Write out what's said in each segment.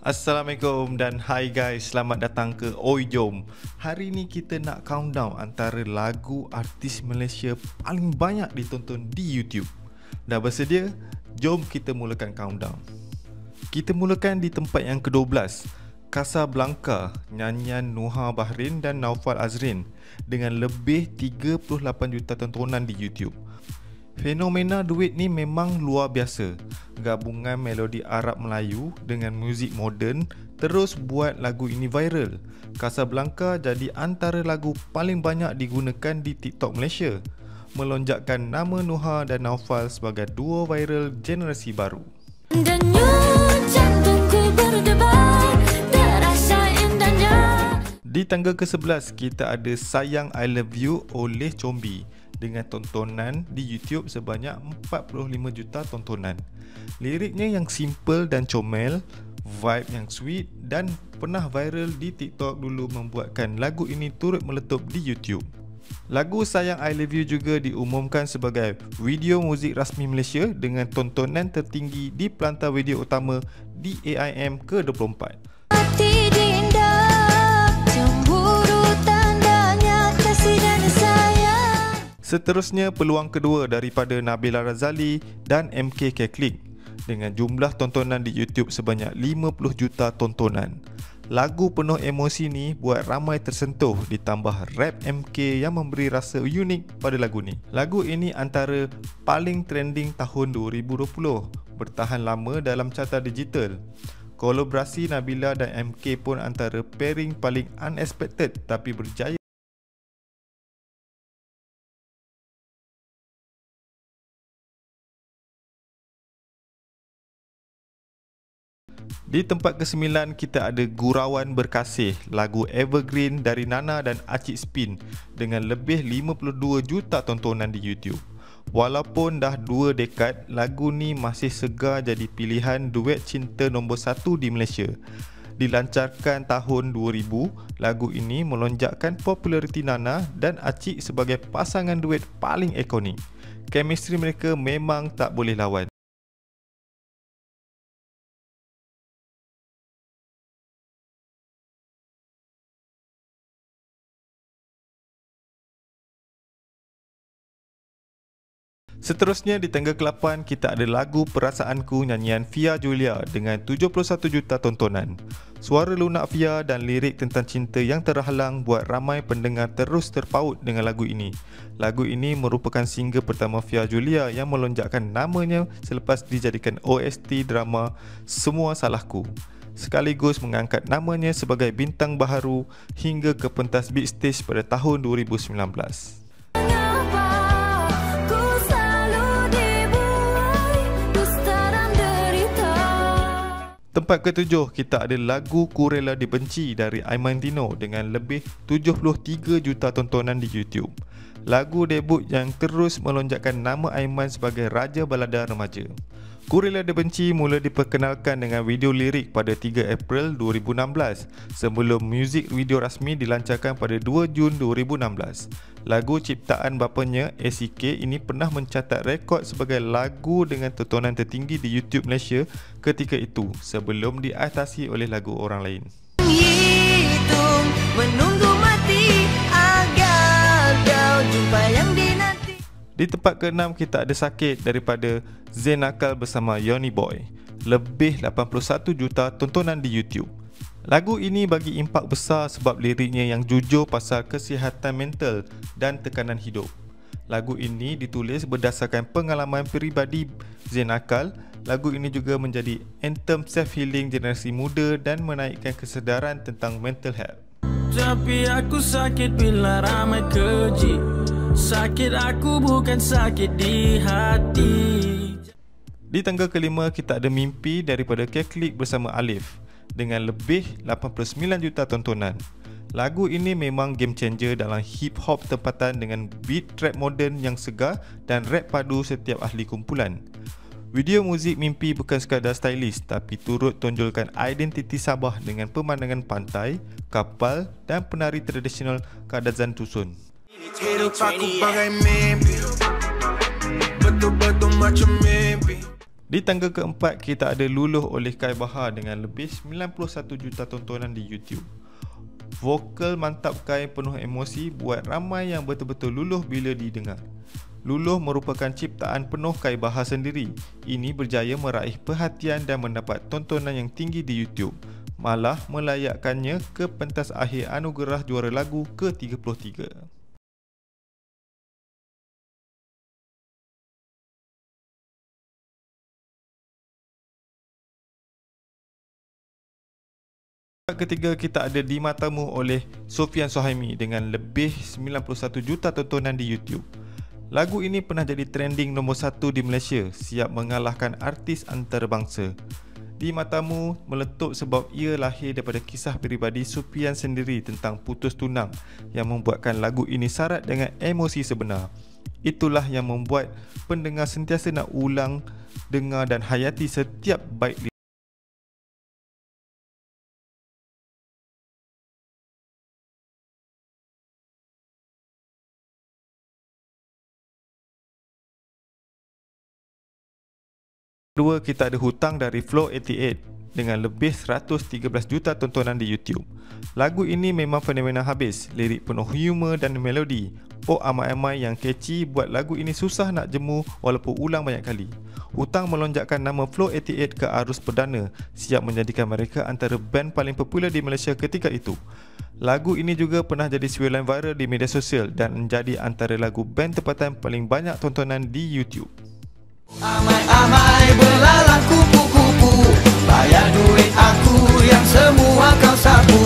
Assalamualaikum dan hai guys, selamat datang ke Oi Jom. Hari ni kita nak countdown antara lagu artis Malaysia paling banyak ditonton di YouTube. Dah bersedia? Jom kita mulakan countdown. Kita mulakan di tempat yang ke-12, Casablanca, nyanyian Nuha Bahrin dan Naufal Azrin dengan lebih 38 juta tontonan di YouTube. Fenomena duet ni memang luar biasa. Gabungan melodi Arab Melayu dengan muzik moden terus buat lagu ini viral. Casablanca jadi antara lagu paling banyak digunakan di TikTok Malaysia, melonjakkan nama Nuha dan Naufal sebagai duo viral generasi baru. Di tangga ke-11 kita ada Sayang I Love You oleh Combi dengan tontonan di YouTube sebanyak 45 juta tontonan. Liriknya yang simple dan comel, vibe yang sweet dan pernah viral di TikTok dulu membuatkan lagu ini turut meletup di YouTube. Lagu Sayang I Love You juga diumumkan sebagai video muzik rasmi Malaysia dengan tontonan tertinggi di pelantar video utama di AIM ke-24. Seterusnya peluang kedua daripada Nabila Razali dan MK Keklik dengan jumlah tontonan di YouTube sebanyak 50 juta tontonan. Lagu penuh emosi ni buat ramai tersentuh, ditambah rap MK yang memberi rasa unik pada lagu ni. Lagu ini antara paling trending tahun 2020, bertahan lama dalam carta digital. Kolaborasi Nabila dan MK pun antara pairing paling unexpected tapi berjaya. Di tempat ke-9 kita ada Gurauan Berkasih, lagu evergreen dari Nana dan Acik Spin dengan lebih 52 juta tontonan di YouTube. Walaupun dah 2 dekad, lagu ni masih segar jadi pilihan duet cinta nombor 1 di Malaysia. Dilancarkan tahun 2000, lagu ini melonjakkan populariti Nana dan Acik sebagai pasangan duet paling ikonik. Chemistry mereka memang tak boleh lawan. Seterusnya di tangga ke-8 kita ada lagu Perasaanku nyanyian Fia Julia dengan 71 juta tontonan. Suara lunak Fia dan lirik tentang cinta yang terhalang buat ramai pendengar terus terpaut dengan lagu ini. Lagu ini merupakan single pertama Fia Julia yang melonjakkan namanya selepas dijadikan OST drama Semua Salahku. Sekaligus mengangkat namanya sebagai bintang baharu hingga ke pentas big stage pada tahun 2019. Tempat ke-7 kita ada lagu Ku Rela Dibenci dari Aiman Tino dengan lebih 73 juta tontonan di YouTube. Lagu debut yang terus melonjakkan nama Aiman sebagai Raja Balada Remaja. Ku Rela Dibenci mula diperkenalkan dengan video lirik pada 3 April 2016 sebelum muzik video rasmi dilancarkan pada 2 Jun 2016. Lagu ciptaan bapanya ACK ini pernah mencatat rekod sebagai lagu dengan tontonan tertinggi di YouTube Malaysia ketika itu sebelum diatasi oleh lagu orang lain. Hitung menunggu mati agar kau jumpa yang dinanti. Di tempat ke-6 kita ada Sakit daripada Zain Nakal bersama Yoni Boy. Lebih 81 juta tontonan di YouTube. Lagu ini bagi impak besar sebab liriknya yang jujur pasal kesihatan mental dan tekanan hidup. Lagu ini ditulis berdasarkan pengalaman peribadi Zain Nakal. Lagu ini juga menjadi anthem self-healing generasi muda dan menaikkan kesedaran tentang mental health. Tapi aku sakit bila ramai keji. Sakit aku bukan sakit di hati. Di tangga ke-5 kita ada Mimpi daripada Keklik bersama Alif dengan lebih 89 juta tontonan. Lagu ini memang game changer dalam hip hop tempatan dengan beat trap moden yang segar dan rap padu setiap ahli kumpulan. Video muzik Mimpi bukan sekadar stylish tapi turut tonjolkan identiti Sabah dengan pemandangan pantai, kapal dan penari tradisional Kadazan Dusun. Hidup aku bagai mimpi, betul-betul macam mimpi. Di tangga keempat, kita ada Luluh oleh Kai Bahar dengan lebih 91 juta tontonan di YouTube. Vokal mantap Kai penuh emosi buat ramai yang betul-betul luluh bila didengar. Luluh merupakan ciptaan penuh Kai Bahar sendiri. Ini berjaya meraih perhatian dan mendapat tontonan yang tinggi di YouTube. Malah melayakkannya ke pentas akhir anugerah juara lagu ke-33. Ketiga, kita ada Di Matamu oleh Sofian Sohaimi dengan lebih 91 juta tontonan di YouTube. Lagu ini pernah jadi trending nombor 1 di Malaysia, siap mengalahkan artis antarabangsa. Di Matamu meletup sebab ia lahir daripada kisah peribadi Sofian sendiri tentang putus tunang yang membuatkan lagu ini syarat dengan emosi sebenar. Itulah yang membuat pendengar sentiasa nak ulang, dengar dan hayati setiap bait lirik. Kedua, kita ada Hutang dari Flow 88 dengan lebih 113 juta tontonan di YouTube. Lagu ini memang fenomena habis, lirik penuh humor dan melodi. Oh amai-amai yang catchy buat lagu ini susah nak jemu walaupun ulang banyak kali. Hutang melonjakkan nama Flow 88 ke arus perdana, siap menjadikan mereka antara band paling popular di Malaysia ketika itu. Lagu ini juga pernah jadi swirlan viral di media sosial dan menjadi antara lagu band tempatan paling banyak tontonan di YouTube. Amai-amai belalang kupu-kupu, bayar duit aku yang semua kau sapu.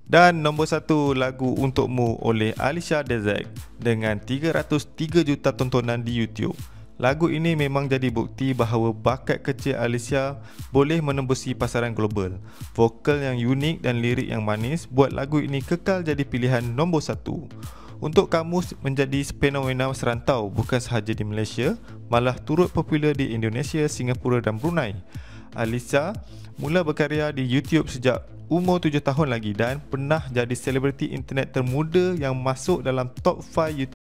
Dan nombor 1, Lagu Untukmu oleh Alisha Dezek dengan 303 juta tontonan di YouTube. Lagu ini memang jadi bukti bahawa bakat kecil Alisha boleh menembusi pasaran global. Vokal yang unik dan lirik yang manis buat lagu ini kekal jadi pilihan nombor 1. Untuk Kamus menjadi fenomena serantau bukan sahaja di Malaysia, malah turut popular di Indonesia, Singapura dan Brunei. Alisha mula berkarya di YouTube sejak umur 7 tahun lagi dan pernah jadi selebriti internet termuda yang masuk dalam top 5 YouTube.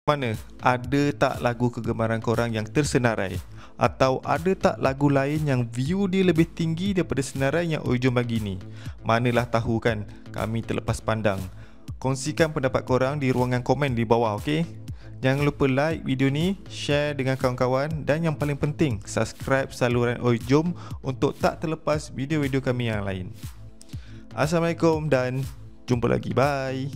Mana? Ada tak lagu kegemaran korang yang tersenarai? Atau ada tak lagu lain yang view dia lebih tinggi daripada senarai yang Oi Jom bagi ni? Manalah tahu kan, kami terlepas pandang. Kongsikan pendapat korang di ruangan komen di bawah, okey? Jangan lupa like video ni, share dengan kawan-kawan dan yang paling penting, subscribe saluran Oi Jom untuk tak terlepas video-video kami yang lain. Assalamualaikum dan jumpa lagi, bye.